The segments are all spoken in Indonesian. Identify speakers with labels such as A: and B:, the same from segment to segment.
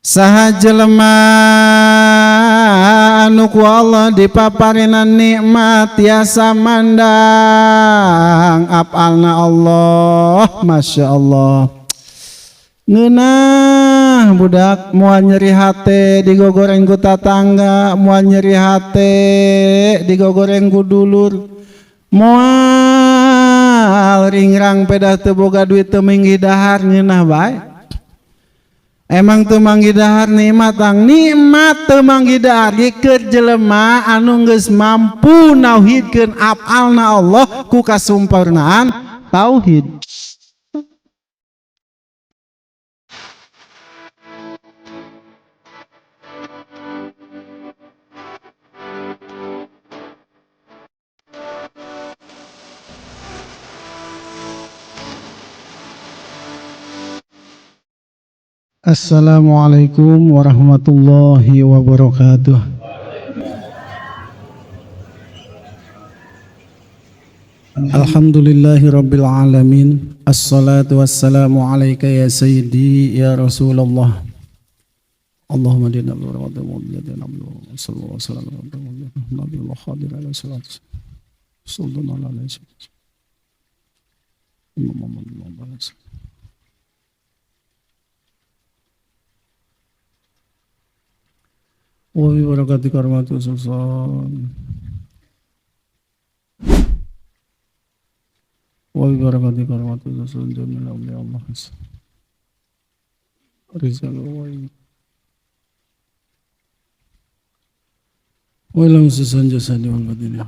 A: Saha jelema anu ku Allah dipaparinan nikmat tiasa mandang apalna Allah. Masya Allah. Ngeunah budak moal nyeri hate digogoreng ku tatangga, moal nyeri hate digogoreng ku dulur, moal ringrang pedah teu boga duit teu minggi dahar ngeunah bae. Emang teu manggi dahar nikmat teu manggi dahar keur jelema anu geus mampu nauhidkeun apalna Allah ku kasumpurnaan tauhid. Assalamualaikum warahmatullahi wabarakatuh. Alhamdulillahi rabbil alamin. Assalatu wassalamu alaika ya sayyidi ya Rasulullah. Allahumma dina wa sallallahu alaihi wasallam nabiyul khadir ala salatu sallallahu alaihi wasallam. Wa bi barakati karamatul sultan wa bi barakati karamatul sultan jamil awliya Allah rizal wa ilam susan jasani wal badini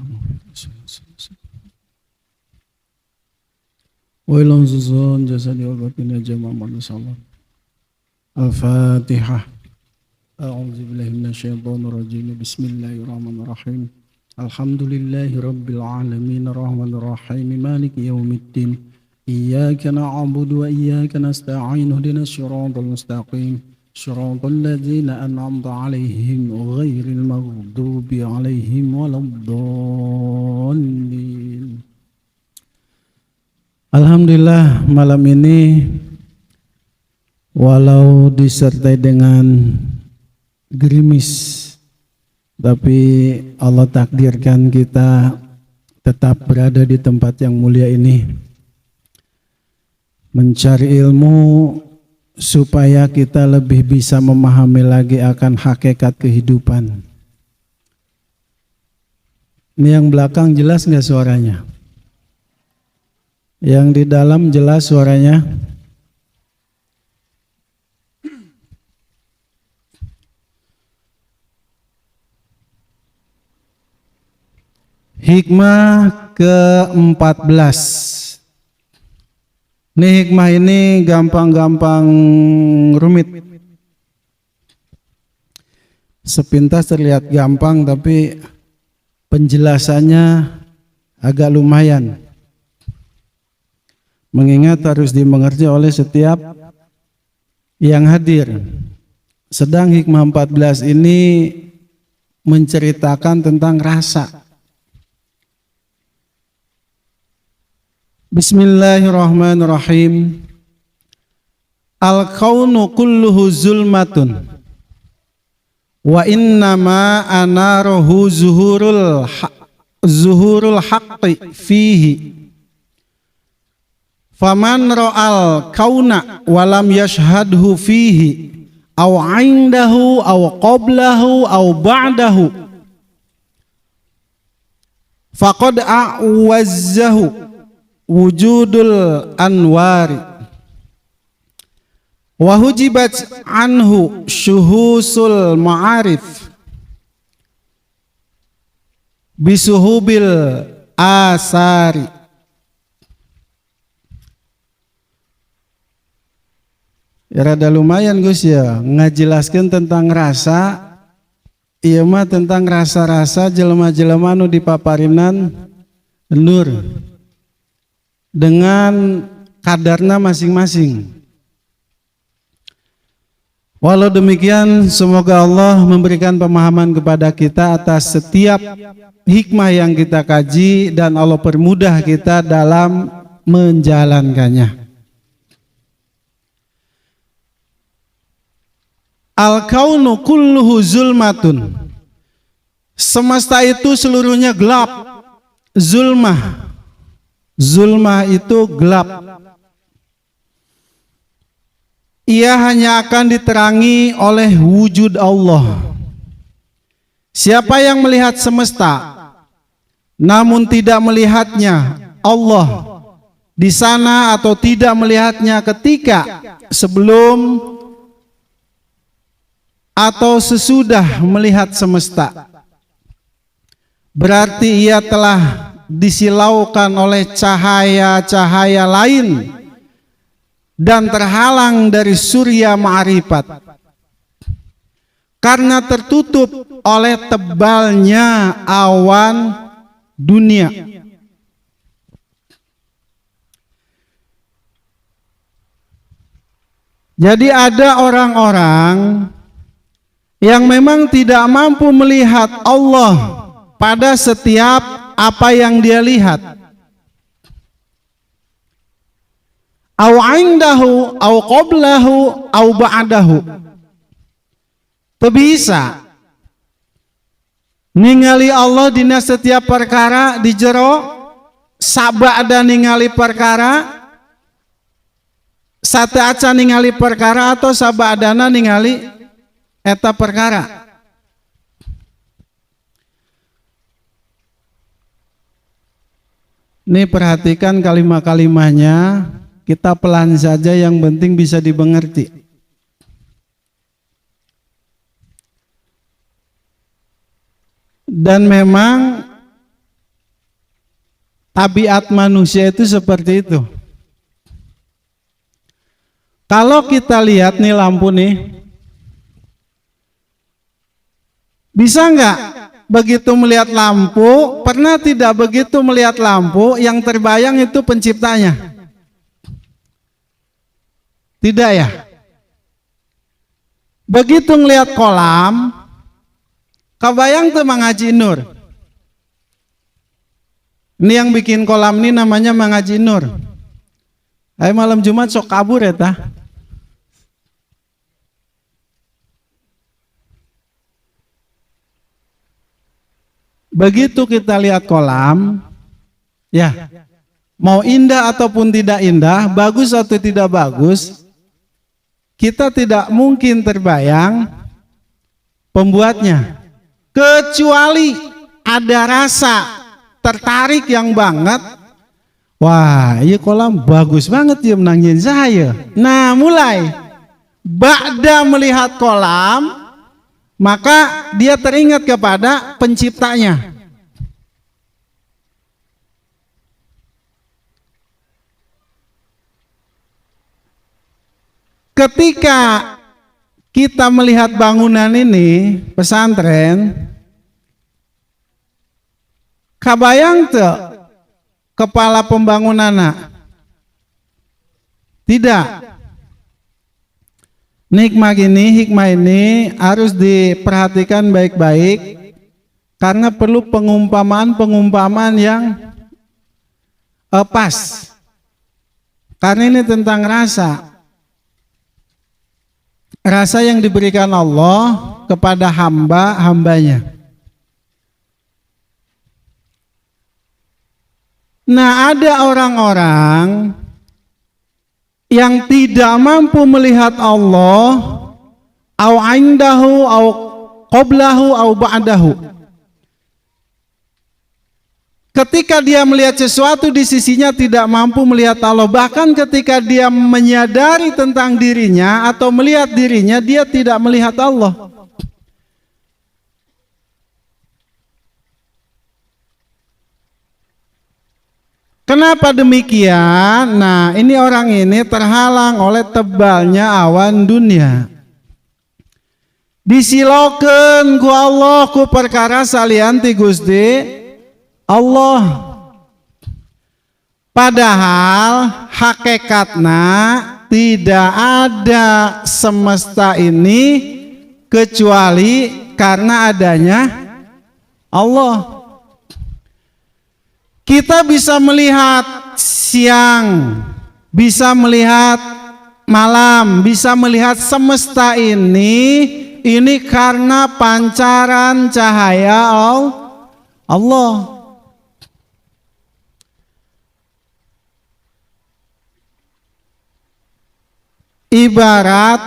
A: wa ilam susan jasani wal badini jama'a manusallam. Al-Fatihah. A'udzu billahi minasyaitonir rajim. Bismillahirrahmanirrahim. Alhamdulillahi rabbil alamin arrahmanir rahim maliki yaumiddin. Iyyaka na'budu wa iyyaka nasta'in ihdinas siratal mustaqim. Siratal ladzina an'amta 'alaihim ghairil maghdubi 'alaihim waladdallin. Alhamdulillah malam ini walau disertai dengan gerimis, tapi Allah takdirkan kita tetap berada di tempat yang mulia ini, mencari ilmu supaya kita lebih bisa memahami lagi akan hakikat kehidupan. Ini yang belakang jelas nggak suaranya? Yang di dalam jelas suaranya? Hikmah ke-14. Ini hikmah ini gampang-gampang rumit. Sepintas terlihat gampang tapi penjelasannya agak lumayan. Mengingat harus dimengerti oleh setiap yang hadir. Sedang hikmah 14 ini menceritakan tentang rasa. Bismillahirrahmanirrahim. Al-kaunu kulluhu zulmatun wa innama anaruhu zuhurul haqqi fihi. Faman ra'al kauna walam yashhadhu fihi aw 'indahu aw qablahu aw ba'dahu faqad a'wazzahu wujudul anwari wa hujibat anhu syuhusul ma'arif bisuhubil asari. Ya rada lumayan Gus ya ngajelaskeun tentang rasa. Ieu mah tentang rasa-rasa jelema-jelema nu dipaparinan nur dengan kadarna masing-masing. Walau demikian, semoga Allah memberikan pemahaman kepada kita atas setiap hikmah yang kita kaji dan Allah permudah kita dalam menjalankannya. Al-kaunu kulluhu zulmatun. Semesta itu seluruhnya gelap. Zulmah. Zulmah itu gelap. Ia hanya akan diterangi oleh wujud Allah. Siapa yang melihat semesta namun tidak melihatnya Allah di sana, atau tidak melihatnya ketika sebelum atau sesudah melihat semesta, berarti ia telah disilaukan oleh cahaya-cahaya lain dan terhalang dari surya ma'rifat karena tertutup oleh tebalnya awan dunia. Jadi ada orang-orang yang memang tidak mampu melihat Allah pada setiap apa yang dia lihat. Au indahu, au qablahu, au ba'dahu. Teu bisa ningali Allah dina setiap perkara di jero, sabada ningali perkara, sateuaca ningali perkara, atau sabadana ningali eta perkara. Nih perhatikan kalimat-kalimatnya, kita pelan saja, yang penting bisa dimengerti. Dan memang tabiat manusia itu seperti itu. Kalau kita lihat nih lampu nih, bisa nggak begitu melihat lampu, pernah tidak begitu melihat lampu yang terbayang itu penciptanya? Tidak ya? Begitu melihat kolam, kebayang tuh Mang Haji Nur. Ini yang bikin kolam ini namanya Mang Haji Nur. Ayo malam Jumat sok kabur ya tah. Begitu kita lihat kolam, ya, mau indah ataupun tidak indah, bagus atau tidak bagus, kita tidak mungkin terbayang pembuatnya, kecuali ada rasa tertarik yang banget. Wah, iya kolam bagus banget ya, menangin saya. Nah, mulai ba'da melihat kolam, maka dia teringat kepada penciptanya. Ketika kita melihat bangunan ini, pesantren, kabayang tuh kepala pembangunana? Tidak. Hikmah ini harus diperhatikan baik-baik, karena perlu pengumpamaan yang pas. Karena ini tentang rasa. Rasa yang diberikan Allah kepada hamba-hambanya. Nah, ada orang-orang yang tidak mampu melihat Allah, au indahu, au qablahu, au ba'dahu. Ketika dia melihat sesuatu di sisinya tidak mampu melihat Allah, bahkan ketika dia menyadari tentang dirinya atau melihat dirinya, dia tidak melihat Allah. Kenapa demikian? Nah, ini orang ini terhalang oleh tebalnya awan dunia. Disilokeun ku Allah ku perkara salian ti Gusti Allah. Padahal hakikatna tidak ada semesta ini kecuali karena adanya Allah. Kita bisa melihat siang, bisa melihat malam, bisa melihat semesta ini karena pancaran cahaya Allah. Ibarat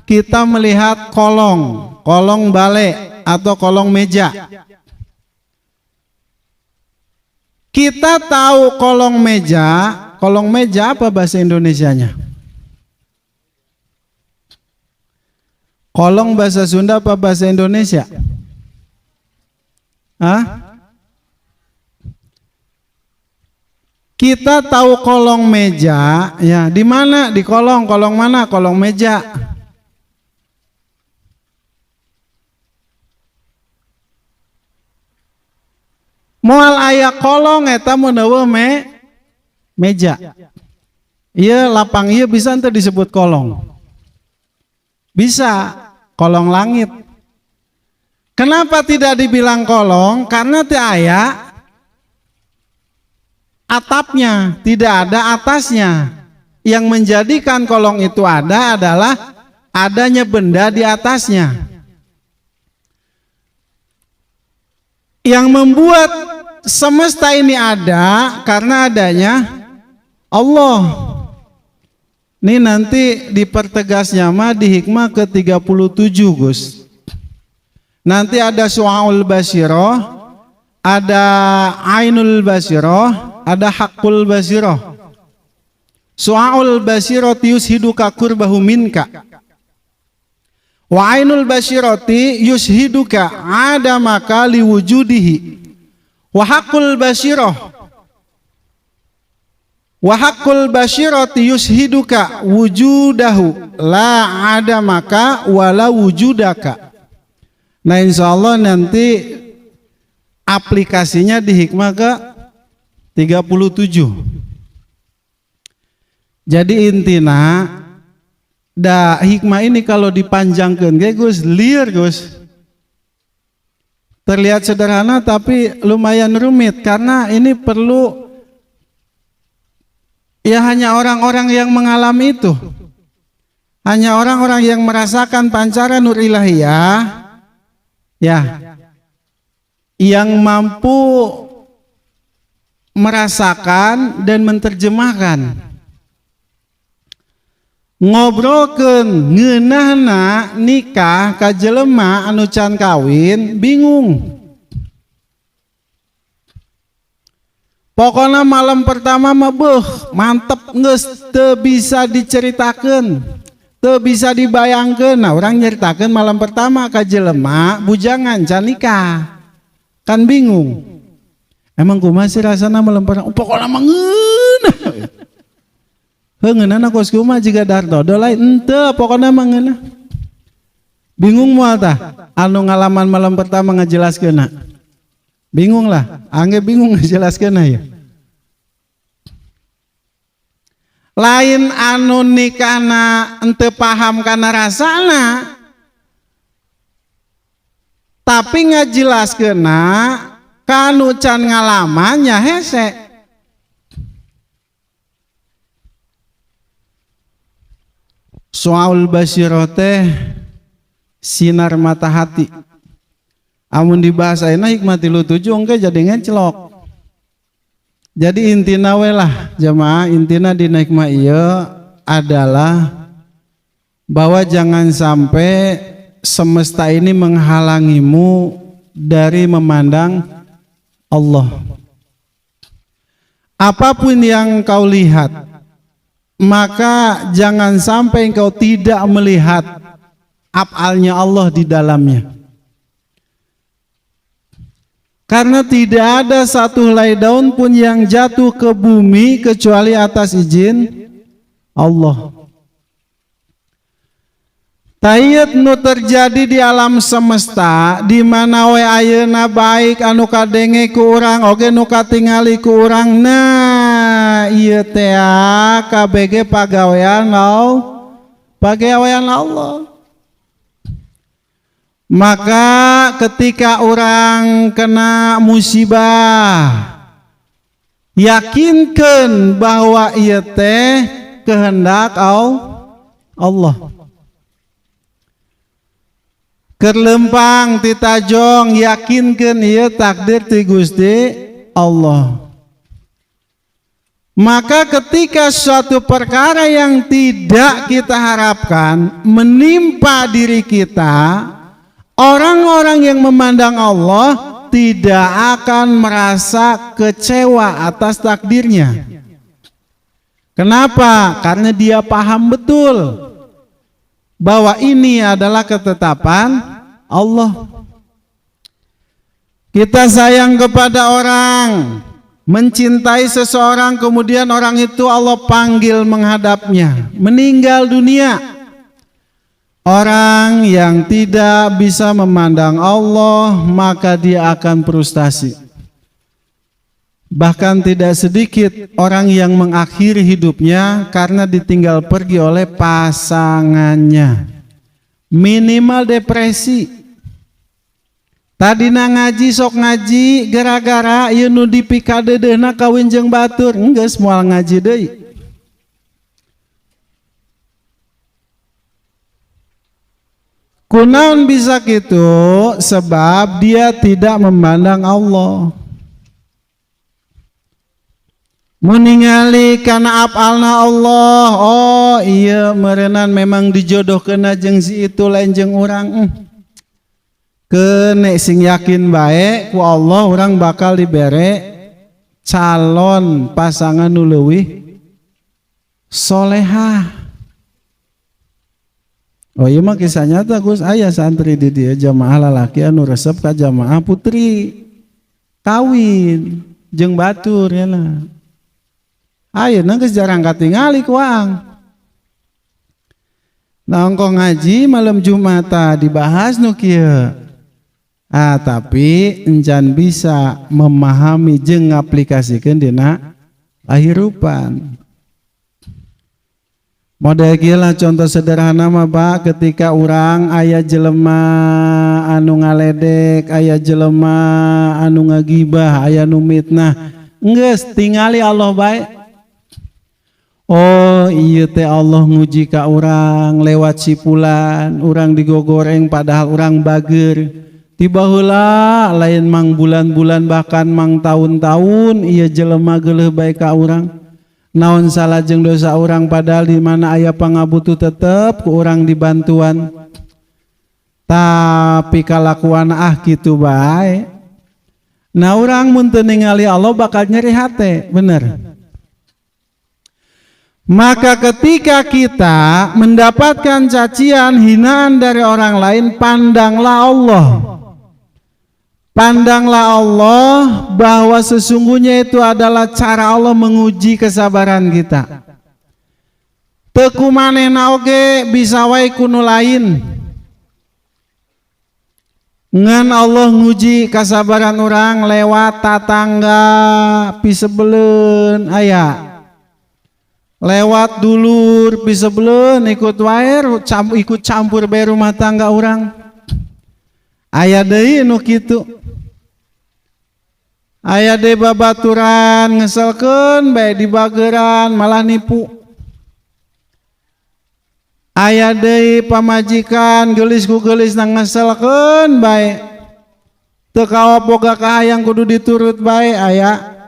A: kita melihat kolong bale atau kolong meja. Kita tahu kolong meja apa bahasa Indonesianya? Kolong bahasa Sunda apa bahasa Indonesia? Hah? Kita tahu kolong meja, ya di mana? Di kolong mana? Kolong meja. Moal aya kolong eta menawa meja. Iya lapang iya bisa ente disebut kolong. Bisa kolong langit. Kenapa tidak dibilang kolong? Karena teu aya atapnya, tidak ada atasnya. Yang menjadikan kolong itu ada adalah adanya benda di atasnya. Yang membuat semesta ini ada karena adanya Allah. Ini nanti dipertegasnya mah di hikmah ke-37 Gus. Nanti ada Su'aul Basyirah, ada Ainul Basyirah, ada Haqqul Basyirah. Su'aul Basyirati yushiduka kurbahu minka, wa Ainul Basyirati yushiduka adamaka liwujudihi, wa Haqqul Basyirati yushiduka wujudahu la adamaka wala wujudaka. Nah insyaallah nanti aplikasinya di hikmah ke 37. Jadi intina da hikmah ini kalau dipanjangkan Gus, liar Gus. Terlihat sederhana tapi lumayan rumit karena ini perlu ya hanya orang-orang yang mengalami itu. Hanya orang-orang yang merasakan pancaran nur ilahiyah ya, yang mampu merasakan dan menerjemahkan. Ngobrolkeun ngeunahna nikah ka jelema anu can kawin bingung. Pokoknya malam pertama mah mantep geus teu bisa diceritakeun, teu bisa dibayangkeun. Nah, orang nyeritakeun malam pertama ka jelema bujangan can nikah. Kan bingung. Emang kumaha sih rasana malam pertama? Pokoknya mah ngeunah. Ngeunahna kos kumaha jiga dartodo lain henteu, pokoknya mah ngeunah. Bingung moal tah anu ngalaman malam pertama ngajelaskeunna. Bingung lah, angge bingung ngajelaskeunna ya. Lain anu nikahna henteu paham kana rasana, tapi ngajelaskeunna kanu can ngalamannya hese. Su'aul Basyirah teh sinar mata hati. Amun dibahas ayeuna hikmah 37 engke jadi ngecelok. Jadi intina we lah jamaah, intina di hikmah ieu adalah bahwa jangan sampai semesta ini menghalangimu dari memandang Allah. Apapun yang kau lihat, maka jangan sampai engkau tidak melihat af'alnya Allah di dalamnya. Karena tidak ada satu helai daun pun yang jatuh ke bumi kecuali atas izin Allah. Tayyib nu terjadi di alam semesta di mana we ayeuna baik anu kadenge ku urang oge nu katingali ku urang, nah ieu teh KBG pagawean Allah. Maka ketika orang kena musibah, yakinkan bahwa ieu teh kehendak Allah. Kerlempang titajong yakinkeun ieu takdir ti Gusti Allah. Maka ketika suatu perkara yang tidak kita harapkan menimpa diri kita, orang-orang yang memandang Allah tidak akan merasa kecewa atas takdirnya. Kenapa? Karena dia paham betul bahwa ini adalah ketetapan Allah. Kita sayang kepada orang, mencintai seseorang, kemudian orang itu Allah panggil menghadapnya, meninggal dunia. Orang yang tidak bisa memandang Allah, maka dia akan frustasi. Bahkan tidak sedikit orang yang mengakhiri hidupnya karena ditinggal pergi oleh pasangannya. Minimal depresi. Tadina ngaji sok ngaji gara-gara ieu nu dipikadedeuna kawin jeung batur, enggeus moal ngaji deui. Kunaon bisa kitu? Sebab dia tidak memandang Allah. Meningali kana apalna Allah. Oh iya merenan memang dijodohkeun jeung si itu lain jeung urang. Kene sing yakin bae ku Allah urang bakal dibere calon pasangan nu leuwih solehah. Oh iya mah kisah nyata Gus, aya santri di dieu jamaah lalaki anu resep ka jamaah putri kawin jeung batur ya lah. Ayeuna geus jarang katingali ku aang. Nongko ngaji malam Jumat dibahas nu kieu. Tapi encan bisa memahami jeung ngaplikasikeun dina kahirupan. Model kieu lah contoh sederhana mah Pak, ketika urang aya jelema anu ngaledek, aya jelema anu ngagibah, aya nu mitnah, enggeus tingali Allah bae. Oh iya teh Allah nguji ka urang lewat sipulan, urang digogoreng padahal urang bager. Tiba heula lain mang bulan-bulan bahkan mang tahun-tahun ieu jelema geuleuh bae ka urang. Naon salah jeung dosa urang padahal di mana aya pangabutuh tetep ku urang dibantuan. Tapi kalakuan kitu bae. Nah urang mun teu ningali Allah bakal nyeri hate, bener. Maka ketika kita mendapatkan cacian, hinaan dari orang lain, pandanglah Allah. Pandanglah Allah bahwa sesungguhnya itu adalah cara Allah menguji kesabaran kita. Teu kumanehna oge bisa wae kuno lain. Ngan Allah nguji kesabaran orang lewat tatangga pisebeleun aya. Lewat dulur pisebeleun ikut wae ikut campur bae rumah tangga orang. Aya deui nu kitu. Aya deui babaturan ngeselkeun bae di bageran malah nipu. Aya deui pamajikan geulis ku geulis nang ngeselkeun bae. Teu kawa boga kahayang kudu diturut bae aya.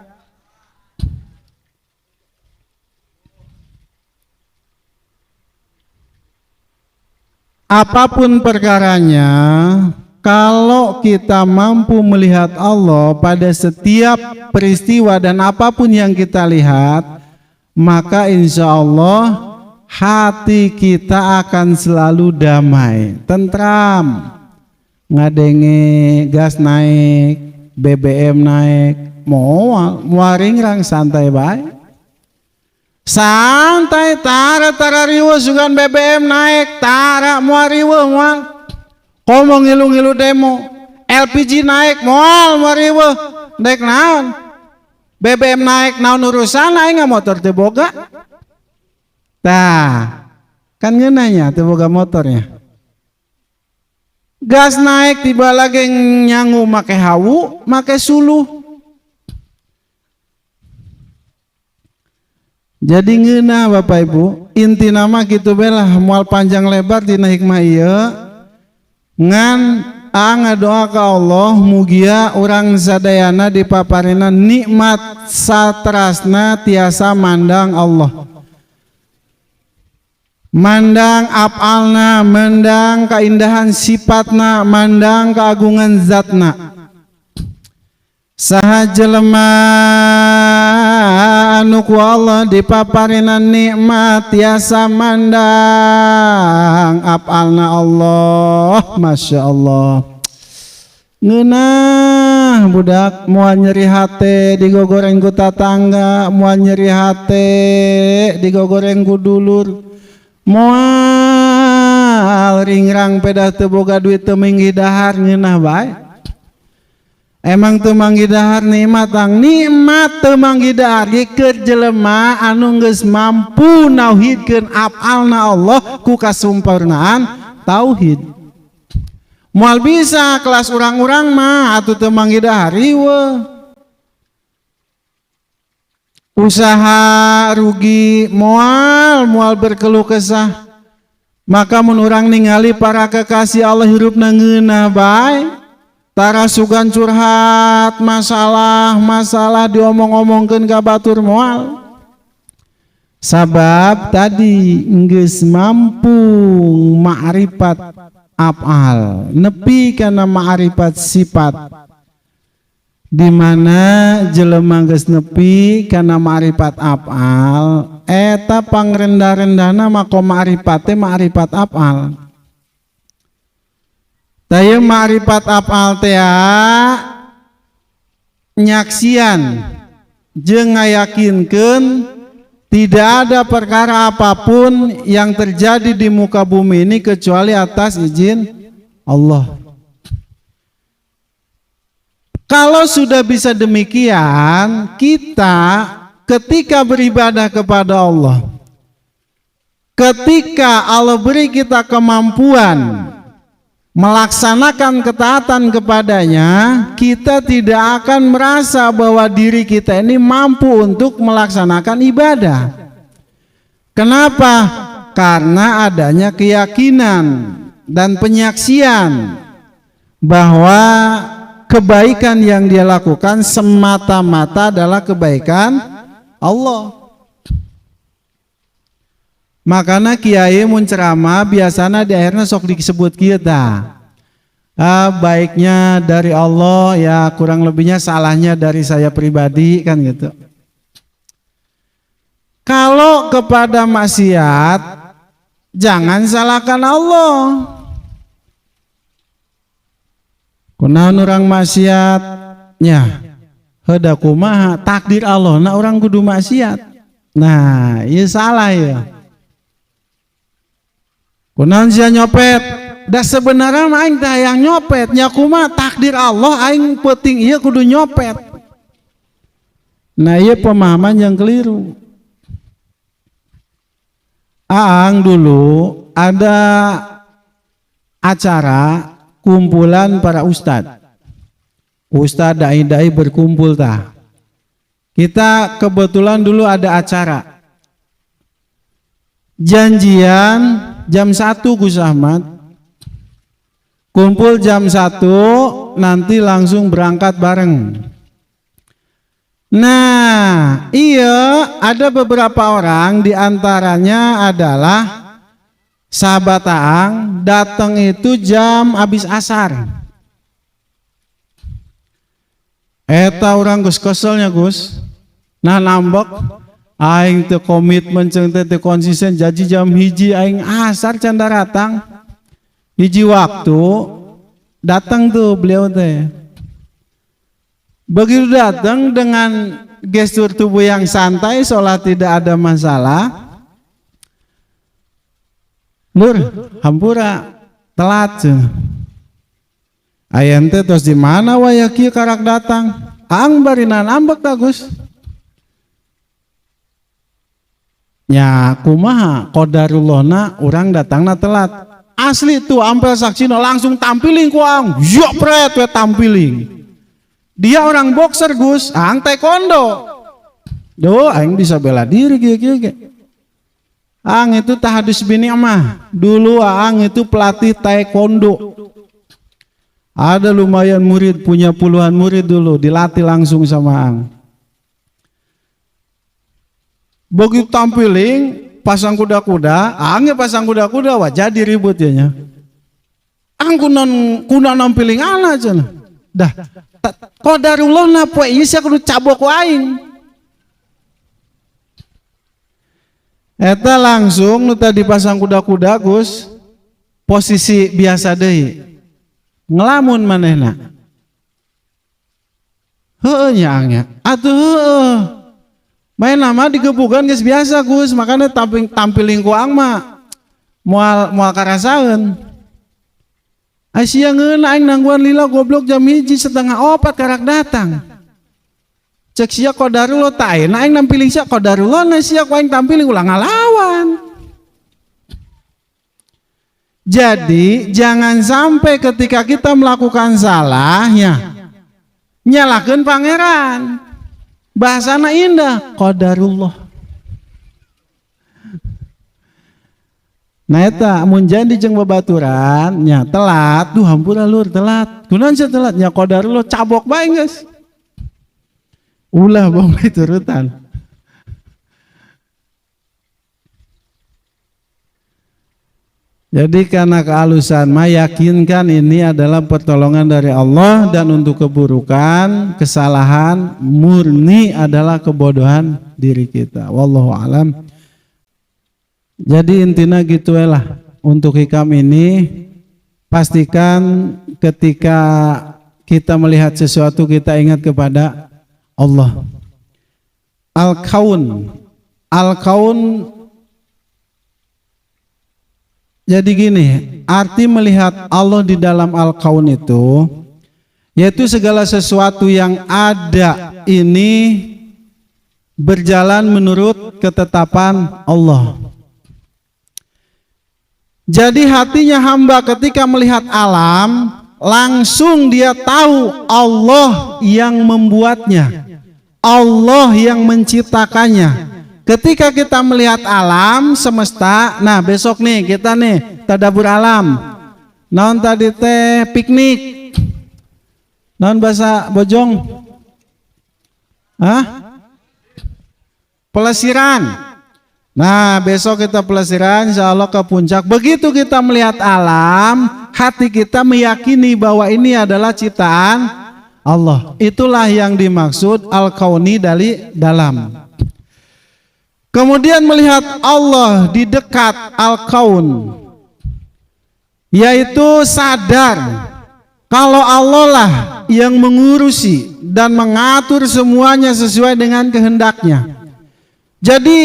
A: Apapun perkaranya, kalau kita mampu melihat Allah pada setiap peristiwa dan apapun yang kita lihat, maka insya Allah hati kita akan selalu damai, tentram. Ngadenge gas naik, BBM naik, moal muaringrang santai bae. Santai tara riweuh sugan BBM naik tara moal riweuh moal. Komo ngilu-ngilu demo LPG naik moal riweuh dek naon BBM naik naon urusan aing motor teu boga. Tah kan ngeunanya teu boga motornya. Gas naik tiba lagi nyangu make hawu make suluh. Jadi ngeunah Bapak Ibu, inti nama kitu belah moal panjang lebar dina hikmah ieu ngan ngadoa ka Allah mugia urang sadayana dipaparina nikmat satrasna tiasa mandang Allah, mandang afalna, mandang keindahan sifatna, mandang keagungan zatna. Saha jelema anu ku Allah dipaparina nikmat tiasa mandang afalna Allah, Masya Allah. Ngeunah budak moal nyeri hate digogoreng ku tatangga, moal nyeri hate digogoreng ku dulur, moal ringrang pedah teu boga duit teu minggi dahar ngeunah bae. Emang teu manggi dahar nikmat teu manggi dahar keur jelema anu geus mampu nauhidkeun afalna Allah ku kasumpurnaan tauhid. Moal bisa kelas urang-urang mah atuh teu manggi dahar ieu. Usaha rugi moal berkeluh kesah. Maka mun urang ningali para kekasih Allah hirupna ngeunah bae. Tara sugan curhat masalah diomong-omongkeun ka batur moal. Sabab tadi geus mampu ma'rifat afal, nepi kana ma'rifat sifat. Di mana jelema geus nepi kana ma'rifat afal, eta pangrendah-rendahna makom ma'rifat teh ma'rifat afal. Taya ma'rifat afal teh nyaksian jeung ngayakinkeun tidak ada perkara apapun yang terjadi di muka bumi ini kecuali atas izin Allah. Kalau sudah bisa demikian, kita ketika beribadah kepada Allah, ketika Allah beri kita kemampuan melaksanakan ketaatan kepadanya, kita tidak akan merasa bahwa diri kita ini mampu untuk melaksanakan ibadah. Kenapa? Karena adanya keyakinan dan penyaksian bahwa kebaikan yang dia lakukan semata-mata adalah kebaikan Allah. Makanya kiai mun ceramah biasanya di akhirnya sok disebut kita baiknya dari Allah, ya kurang lebihnya salahnya dari saya pribadi kan gitu. Kalau kepada maksiat jangan salahkan Allah. Kunaon urang maksiatnya heuda kumaha takdir Allah na urang kudu maksiat. Nah, ieu salah ya. Kunaon sia nyopet, da sebenarnya mah aing teh hayang nyopet, nya kumaha takdir Allah aing penting ieu kudu nyopet. Nah, ieu pemahaman yang keliru. Aang dulu ada acara kumpulan para ustadz dai-dai berkumpul tah. Kita kebetulan dulu ada acara janjian jam 1 Gus Ahmad, kumpul jam 1 nanti langsung berangkat bareng. Nah iya ada beberapa orang diantaranya adalah sahabat Aang datang itu jam habis asar. Eta orang Gus keselnya Gus, nah nambok aing teu komitmen jeung teu konsisten jadi jam hiji aing asar canda datang. Hiji waktu datang tuh beliau teh. Begitu datang dengan gestur tubuh yang santai seolah tidak ada masalah. Lur, hampura telat. Aya teh tos di mana waya kieu karak datang? Aang barinan ambek Gus. Ya kumaha qadarullohna urang datangna telat. Asli tuh ampel saksina langsung tampiling ku Aang. Jopret we tampiling. Dia orang boxer Gus, Aang taekwondo. Do aing bisa bela diri kieu. Aang itu tahadus binikmah. Dulu aang itu pelatih taekwondo. Ada lumayan murid, punya puluhan murid dulu, dilatih langsung sama aang. Begitu tampiling, pasang kuda-kuda, aangnya pasang kuda-kuda, wah jadi ribut ya. Aang kuno nampiling ana aja. Dah, qadarullah na poe ieu sia kudu cabok aing. Eta langsung nu tadi pasang kuda-kuda Gus, posisi biasa deui. Ngelamun manehna. Heueuh nya angnya. Atuh heueuh. Main nama digebugan geus biasa Gus, makanya tampiling ku ang mah moal karasaeun. Sia ngeuna aing nangguan lila goblok jam 1:30 karak datang. Cek sia qadarullah ta ayeuna aing nampiling sia qadarullah na sia ku aing tampiling ulah ngalawan. Jadi jangan sampai ketika kita melakukan salahnya nyalakeun pangeran. Bahasana indah, qadarullah. Nah eta mun janji jeung babaturan nya telat, duh hampura lur telat. Kunaon sia telat nya qadarullah cabok bae geus. Ulah bang turutan. Jadi karena kehalusan meyakinkan ini adalah pertolongan dari Allah dan untuk keburukan, kesalahan murni adalah kebodohan diri kita. Wallahu alam. Jadi intinya gitu lah untuk hikam ini, pastikan ketika kita melihat sesuatu kita ingat kepada Allah. Al-Kaun. Jadi gini, arti melihat Allah di dalam Al-Kaun itu yaitu segala sesuatu yang ada ini berjalan menurut ketetapan Allah. Jadi hatinya hamba ketika melihat alam langsung dia tahu Allah yang membuatnya, Allah yang menciptakannya. Ketika kita melihat alam semesta, nah besok nih kita nih tadabur alam. Naon tadi teh piknik. Naon bahasa Bojong? Hah? Pelesiran. Nah besok kita pelesiran insya Allah ke puncak. Begitu kita melihat alam, hati kita meyakini bahwa ini adalah ciptaan Allah. Itulah yang dimaksud al-kauni dari dalam. Kemudian melihat Allah di dekat al-kaun, yaitu sadar kalau Allah lah yang mengurusi dan mengatur semuanya sesuai dengan kehendaknya. Jadi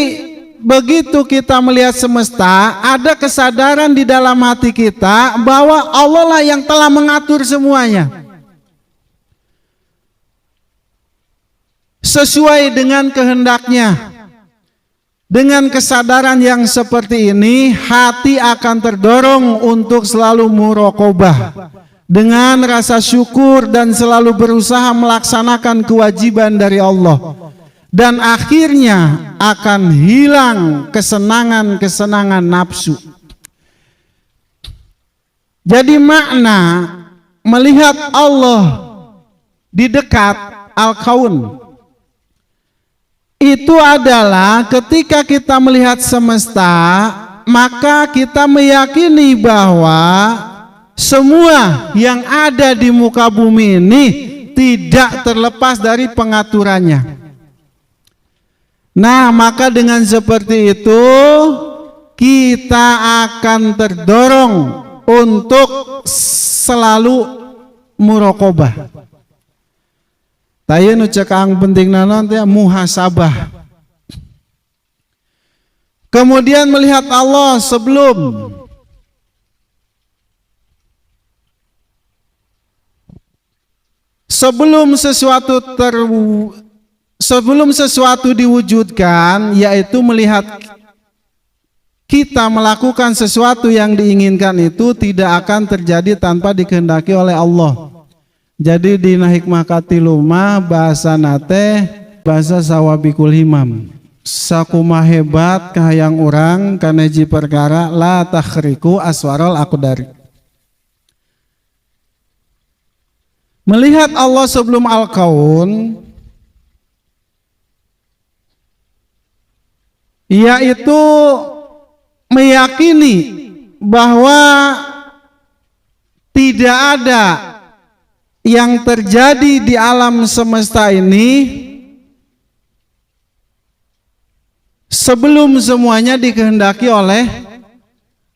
A: begitu kita melihat semesta, ada kesadaran di dalam hati kita bahwa Allah lah yang telah mengatur semuanya sesuai dengan kehendaknya. Dengan kesadaran yang seperti ini, hati akan terdorong untuk selalu muraqabah dengan rasa syukur dan selalu berusaha melaksanakan kewajiban dari Allah. Dan akhirnya akan hilang kesenangan-kesenangan nafsu. Jadi makna melihat Allah di dekat al-kaun itu adalah ketika kita melihat semesta, maka kita meyakini bahwa semua yang ada di muka bumi ini tidak terlepas dari pengaturannya. Nah, maka dengan seperti itu kita akan terdorong untuk selalu muraqabah. Tayeun nu cek ang pentingna naon teh muhasabah. Kemudian melihat Allah sebelum sesuatu diwujudkan, yaitu melihat kita melakukan sesuatu yang diinginkan itu tidak akan terjadi tanpa dikehendaki oleh Allah. Jadi dina hikmah katilumah bahasa nate bahasa sawabikul himam. Sakumaha hebat kahayang urang kana hiji perkara la takhriku aswarul aqdari. Melihat Allah sebelum al-kaun, yaitu meyakini bahwa tidak ada yang terjadi di alam semesta ini sebelum semuanya dikehendaki oleh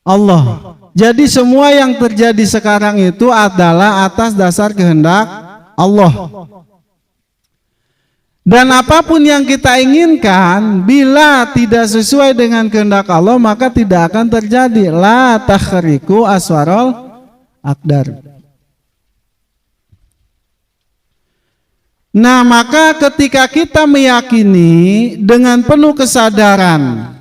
A: Allah. Jadi semua yang terjadi sekarang itu adalah atas dasar kehendak Allah. Dan apapun yang kita inginkan, bila tidak sesuai dengan kehendak Allah, maka tidak akan terjadi. La takhriku aswarul aqdar. Nah, maka ketika kita meyakini dengan penuh kesadaran,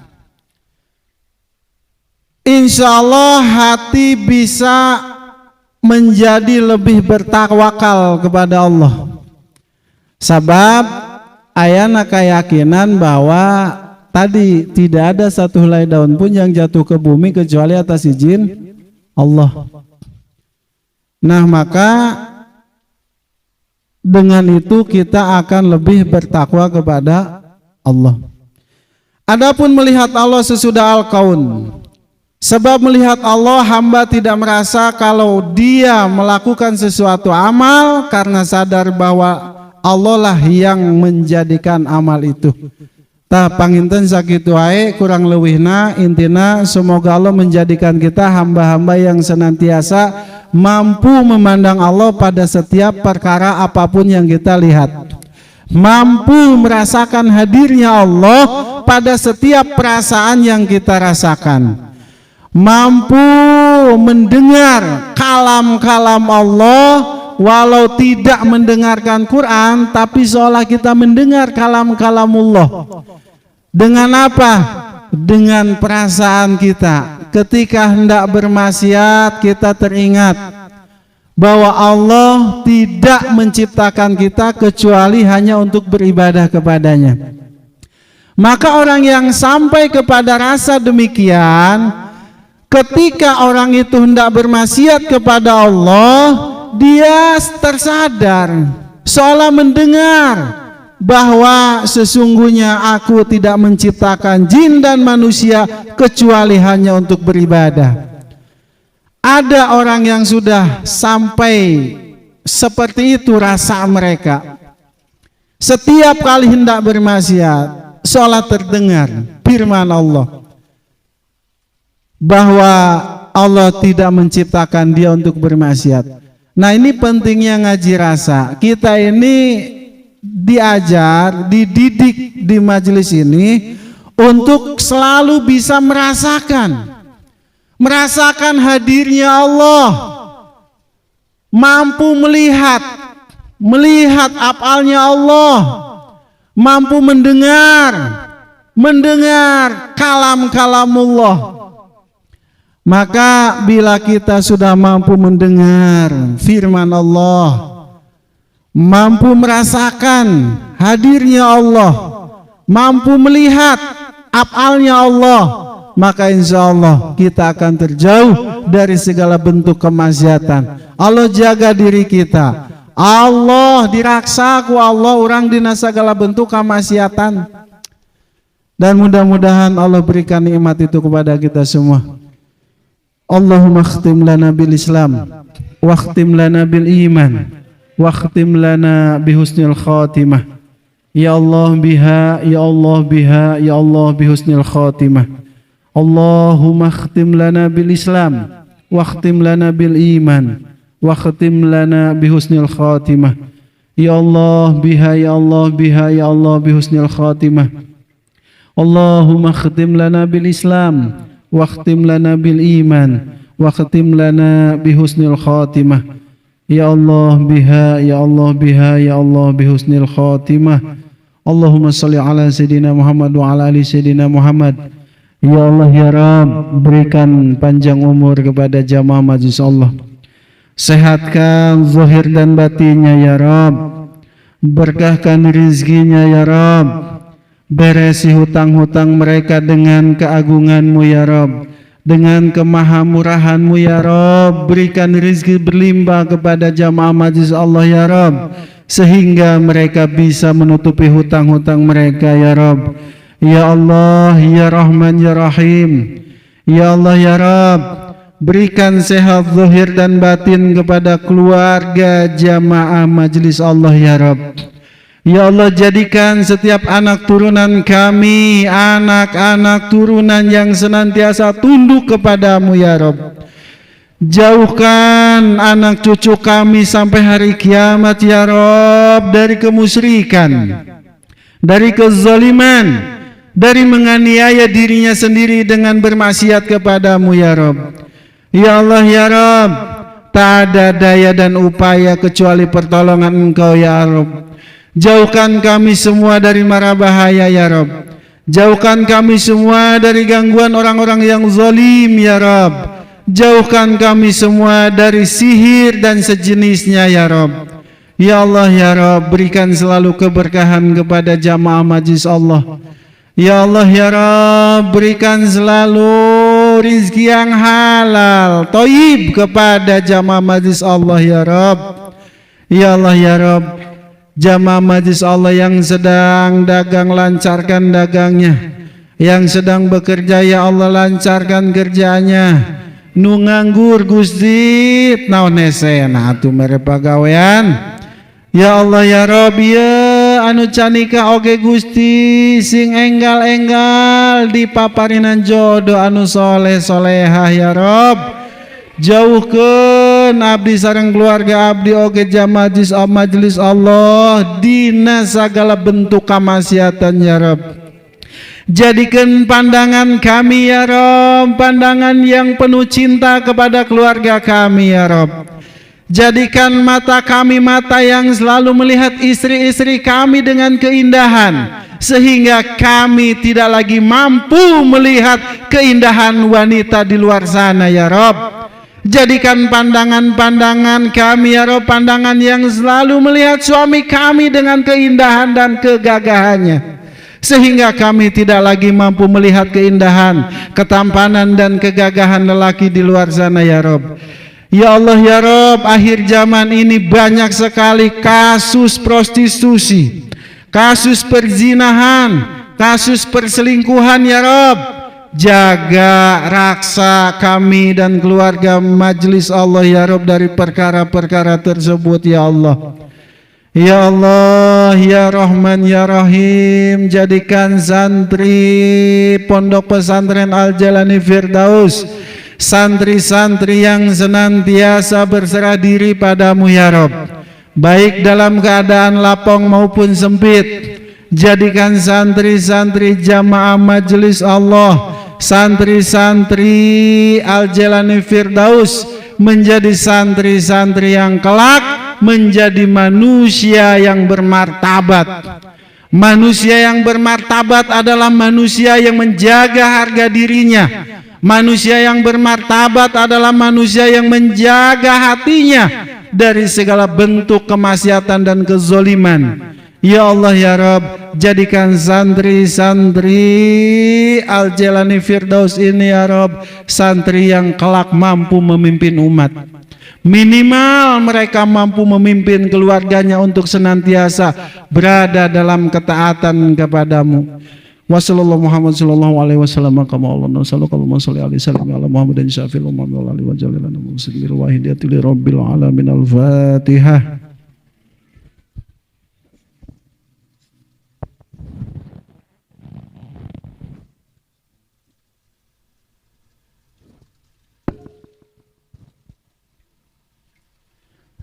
A: insya Allah hati bisa menjadi lebih bertawakal kepada Allah. Sebab ayana keyakinan bahwa tadi tidak ada satu helai daun pun yang jatuh ke bumi kecuali atas izin Allah. Nah, maka dengan itu kita akan lebih bertakwa kepada Allah. Adapun melihat Allah sesudah al-kaun, sebab melihat Allah hamba tidak merasa kalau dia melakukan sesuatu amal karena sadar bahwa Allah lah yang menjadikan amal itu. Tah panginten sakitu wae kurang leuwihna intina semoga Allah menjadikan kita hamba-hamba yang senantiasa mampu memandang Allah pada setiap perkara apapun yang kita lihat, mampu merasakan hadirnya Allah pada setiap perasaan yang kita rasakan, mampu mendengar kalam-kalam Allah walau tidak mendengarkan Quran, tapi seolah kita mendengar kalam-kalamullah. Dengan apa? Dengan perasaan kita. Ketika hendak bermaksiat, kita teringat bahwa Allah tidak menciptakan kita kecuali hanya untuk beribadah kepadanya. Maka orang yang sampai kepada rasa demikian, ketika orang itu hendak bermaksiat kepada Allah, dia tersadar, seolah mendengar bahwa sesungguhnya aku tidak menciptakan jin dan manusia kecuali hanya untuk beribadah. Ada orang yang sudah sampai seperti itu rasa mereka. Setiap kali hendak bermaksiat, seolah terdengar firman Allah bahwa Allah tidak menciptakan dia untuk bermaksiat. Nah, ini pentingnya ngaji rasa. Kita ini diajar, dididik di majelis ini untuk selalu bisa merasakan hadirnya Allah, mampu melihat apalnya Allah, mampu mendengar kalam-kalamullah. Maka bila kita sudah mampu mendengar firman Allah, mampu merasakan hadirnya Allah, mampu melihat afalnya Allah, maka insya Allah kita akan terjauh dari segala bentuk kemaksiatan. Allah jaga diri kita, Allah diraksa ku Allah orang dina segala bentuk kemaksiatan. Dan mudah-mudahan Allah berikan nikmat itu kepada kita semua. Allahumma khtim lana bil Islam, wa khtim lana bil iman, wa khtim lana bihusnil khatimah. Ya Allah biha, ya Allah biha, ya Allah bihusnil khatimah. Allahumma khtim lana bil Islam, wa khtim lana bil iman, wa khtim lana bihusnil khatimah. Ya Allah biha, ya Allah biha, ya Allah bihusnil khatimah. Allahumma khtim lana bil Islam, واختم لنا بالإيمان واختم لنا بحسن الخاتمة يا الله بها يا الله بها يا الله بحسن الخاتمة اللهم صل على سيدنا Muhammad wa ala ali Sayyidina Muhammad. Ya Allah ya Rabb, berikan panjang umur kepada jamaah majelis Allah, sehatkan zahir dan batinnya ya Rabb, berkahkan rizkinya ya Rabb, beresi hutang-hutang mereka dengan keagungan-Mu ya Rabb, dengan kemahamurahan-Mu ya Rabb. Berikan rizki berlimpah kepada jamaah majlis Allah ya Rabb, sehingga mereka bisa menutupi hutang-hutang mereka ya Rabb. Ya Allah ya Rahman ya Rahim, ya Allah ya Rabb, berikan sehat zahir dan batin kepada keluarga jamaah majlis Allah ya Rabb. Ya Allah, jadikan setiap anak turunan kami anak-anak turunan yang senantiasa tunduk kepadamu ya Rabb. Jauhkan anak cucu kami sampai hari kiamat ya Rabb dari kemusyrikan, dari kezaliman, dari menganiaya dirinya sendiri dengan bermaksiat kepadamu ya Rabb. Ya Allah ya Rabb, tak ada daya dan upaya kecuali pertolongan Engkau ya Rabb. Jauhkan kami semua dari mara bahaya ya Rabb. Jauhkan kami semua dari gangguan orang-orang yang zalim ya Rabb. Jauhkan kami semua dari sihir dan sejenisnya ya Rabb. Ya Allah ya Rabb, berikan selalu keberkahan kepada jamaah majlis Allah. Ya Allah ya Rabb, berikan selalu rizki yang halal, thayyib kepada jamaah majlis Allah ya Rabb. Ya Allah ya Rabb, jamaah majlis Allah yang sedang dagang, lancarkan dagangnya. Yang sedang bekerja ya Allah, lancarkan kerjanya. Nu nganggur Gusti naon hesena atuh mere pagawean. Ya Allah ya Rabb, ya anu canika oge Gusti sing enggal-enggal dipaparinan jodoh anu soleh solehah ya Rabb. Jauhkeun abdi sareng keluarga abdi oge majlis Allah dina sagala bentuk kamaksiatan ya Rabb. Jadikan pandangan kami ya Rabb pandangan yang penuh cinta kepada keluarga kami ya Rabb. Jadikan mata kami mata yang selalu melihat istri-istri kami dengan keindahan, sehingga kami tidak lagi mampu melihat keindahan wanita di luar sana ya Rabb. Jadikan pandangan-pandangan kami ya Rabb pandangan yang selalu melihat suami kami dengan keindahan dan kegagahannya, sehingga kami tidak lagi mampu melihat keindahan, ketampanan dan kegagahan lelaki di luar sana ya Rabb. Ya Allah ya Rabb, akhir zaman ini banyak sekali kasus prostitusi, kasus perzinahan, kasus perselingkuhan ya Rabb. Jaga raksa kami dan keluarga majlis Allah ya Rabb dari perkara-perkara tersebut ya Allah. Ya Allah ya Rahman ya Rahim, jadikan santri Pondok Pesantren Al Jalani Firdaus santri-santri yang senantiasa berserah diri padamu ya Rabb, baik dalam keadaan lapang maupun sempit. Jadikan santri-santri jamaah majlis Allah, santri-santri Al Jalani Firdaus menjadi santri-santri yang kelak menjadi manusia yang bermartabat. Manusia yang bermartabat adalah manusia yang menjaga harga dirinya. Manusia yang bermartabat adalah manusia yang menjaga hatinya dari segala bentuk kemaksiatan dan kezoliman. Ya Allah ya Rabb, jadikan santri-santri Al Jalani Firdaus ini ya Rabb santri yang kelak mampu memimpin umat. Minimal mereka mampu memimpin keluarganya untuk senantiasa berada dalam ketaatan kepadamu. Wassallallahu Muhammad sallallahu alaihi wasallam kama Allah sallallahu alaihi wasallam ala Muhammad dan syafil umam wal ali wa jalilana muslimir wahidatil rabbil alamin. Al-Fatihah.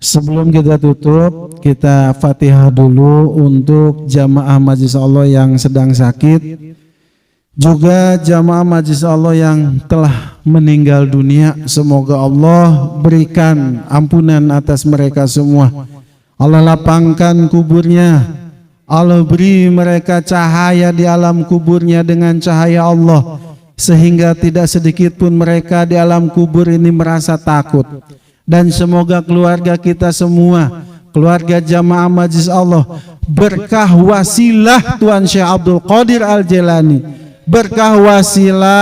A: Sebelum kita tutup, kita Fatihah dulu untuk jamaah majlis Allah yang sedang sakit, juga jamaah majlis Allah yang telah meninggal dunia. Semoga Allah berikan ampunan atas mereka semua. Allah lapangkan kuburnya, Allah beri mereka cahaya di alam kuburnya dengan cahaya Allah, sehingga tidak sedikit pun mereka di alam kubur ini merasa takut. Dan semoga keluarga kita semua, keluarga jamaah majlis Allah, berkah wasilah Tuan Syekh Abdul Qadir Al-Jailani, berkah wasilah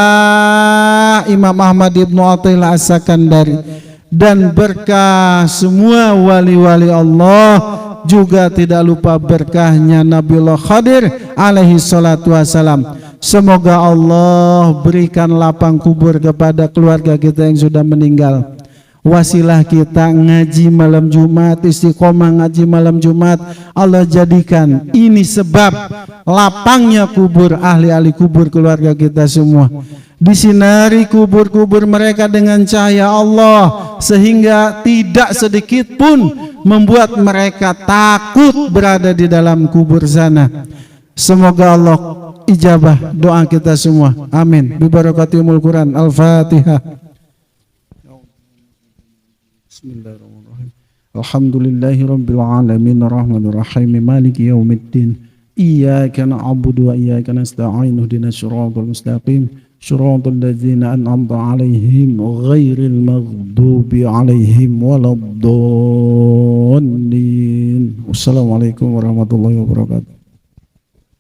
A: Imam Ahmad Ibnu Athaillah As-Sakandari, dan berkah semua wali-wali Allah, juga tidak lupa berkahnya Nabiullah Khadir alaihi salatu wassalam. Semoga Allah berikan lapang kubur kepada keluarga kita yang sudah meninggal. Wasilah kita ngaji malam Jumat, istiqomah ngaji malam Jumat, Allah jadikan ini sebab lapangnya kubur ahli-ahli kubur keluarga kita semua. Disinari kubur-kubur mereka dengan cahaya Allah, sehingga tidak sedikit pun membuat mereka takut berada di dalam kubur sana. Semoga Allah ijabah doa kita semua. Amin. Bibarakatimul Quran. Al-Fatihah. Bismillahirrahmanirrahim. Alhamdulillahi rabbil alamin arrahmanir rahim maliki yaumiddin. Iyyaka na'budu wa iyyaka nasta'in ihdinas siratal mustaqim siratal ladzina an'amta 'alaihim ghairil maghdubi 'alaihim waladdallin. Wassalamualaikum warahmatullahi wabarakatuh.